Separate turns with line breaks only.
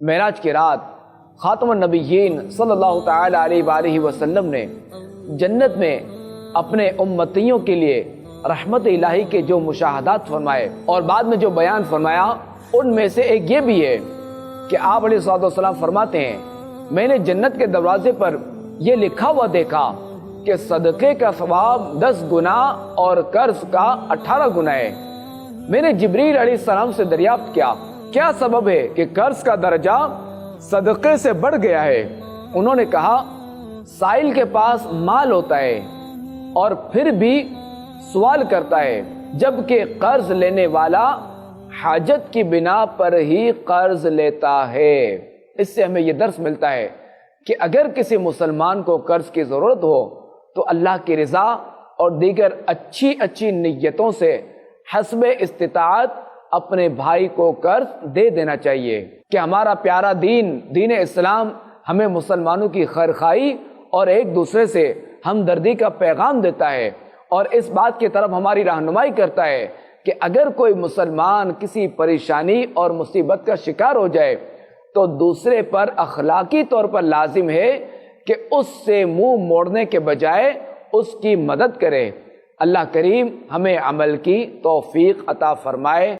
معراج کی رات خاتم النبیین صلی اللہ تعالی علیہ وآلہ وسلم نے جنت میں اپنے امتیوں کے لیے رحمت الہی کے جو مشاہدات فرمائے اور بعد میں جو بیان فرمایا، ان میں سے ایک یہ بھی ہے کہ آپ علیہ الصلوۃ والسلام فرماتے ہیں، میں نے جنت کے دروازے پر یہ لکھا ہوا دیکھا کہ صدقے کا ثواب 10 گنا اور قرض کا 18 گنا ہے۔ میں نے جبریل علیہ السلام سے دریافت کیا، کیا سبب ہے کہ قرض کا درجہ صدقے سے بڑھ گیا ہے؟ انہوں نے کہا، سائل کے پاس مال ہوتا ہے اور پھر بھی سوال کرتا ہے، جبکہ قرض لینے والا حاجت کی بنا پر ہی قرض لیتا ہے۔ اس سے ہمیں یہ درس ملتا ہے کہ اگر کسی مسلمان کو قرض کی ضرورت ہو تو اللہ کی رضا اور دیگر اچھی نیتوں سے حسب استطاعت اپنے بھائی کو قرض دے دینا چاہیے کہ ہمارا پیارا دین اسلام ہمیں مسلمانوں کی خیرخواہی اور ایک دوسرے سے ہمدردی کا پیغام دیتا ہے، اور اس بات کی طرف ہماری رہنمائی کرتا ہے کہ اگر کوئی مسلمان کسی پریشانی اور مصیبت کا شکار ہو جائے تو دوسرے پر اخلاقی طور پر لازم ہے کہ اس سے منہ موڑنے کے بجائے اس کی مدد کرے۔ اللہ کریم ہمیں عمل کی توفیق عطا فرمائے۔